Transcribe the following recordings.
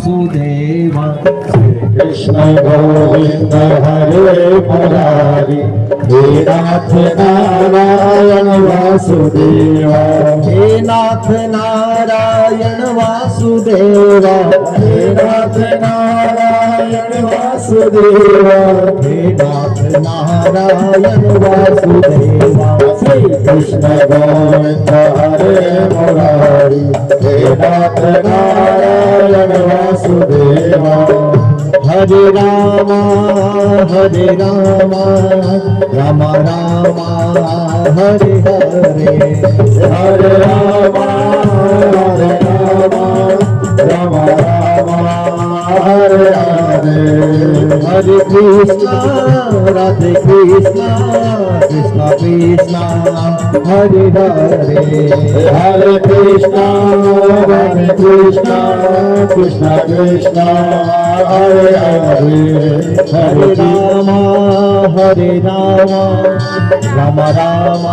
वासुदेव कृष्ण गोविंद हरे मुरारी हे नाथ नारायण वासुदेव हे नाथ नारायण वासुदेव हे नाथ नारायण वासुदेव हे नाथ नारायण वासुदेव श्री कृष्ण गोविंद हरे मुरारी हे नाथ नारायण वासुदेव हरे राम राम राम हरे हरे हरे राम राम राम हरे हरे हरे कृष्णा राधे कृष्णा कृष्णा कृष्णा हरे हरे हरे कृष्णा कृष्णा कृष्णा हरे हरे हरे राम राम राम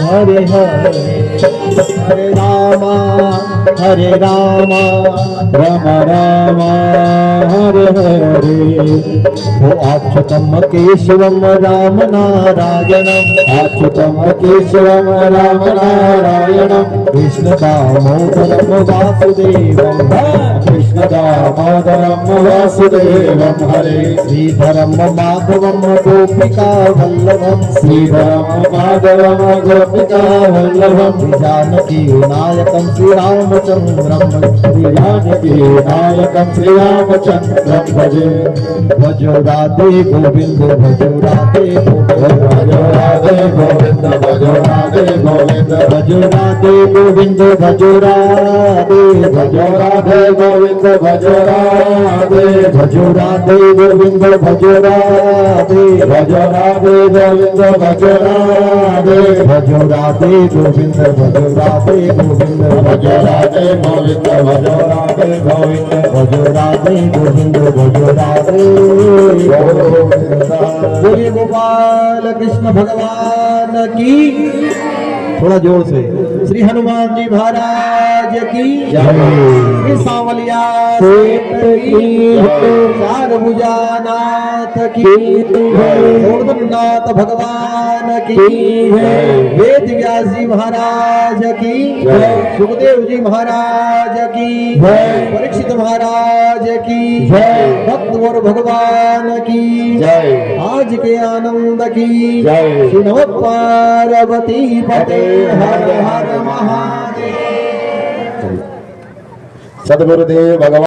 हरे हरे हरे राम राम राम हरे हरे ओ अच्युतम केशवम राम नारायणम अच्युतम केशवम राम नारायणं कृष्ण दामोदरम वासुदेवम कृष्ण दामोदरं वासुदेवं हरे श्रीधरम माधवम गोपिका वल्लभम श्रीराम माधवं गोपिका वल्लभं जानकी नायकम श्रीरामचंद्रम जानकी नायकं श्रीरामचन्द्रं भजे भजो राधे गोविंद भजो राधे भजो राधे गोविन्द भजो राधे गोविन्द भजो राधे गोविंद भजो राधे भजो राधे गोविन्द भजो राधे भजो राधे गोविंद भजो राधे भजो राधे गोविन्द भजो राधे भजो राधे गोविंद भजो राधे गोविंद भजो राधे गोविन्द भजो राधे गोविन्द भजो राधे गोविंद भजो राधे बोलिए गोपाल कृष्ण भगवान की थोड़ा जोर से श्री हनुमान जी महाराज की श्री सांवलिया सेठ की चार भुजानाथ की नाथ भगवान की वेद व्यास जी महाराज की सुखदेव जी महाराज की परीक्षित महाराज की भक्त और भगवान की जय आज के आनंद की जय श्री नमः पार्वती पते हर हर महादेव सद्गुरुदेव भगवान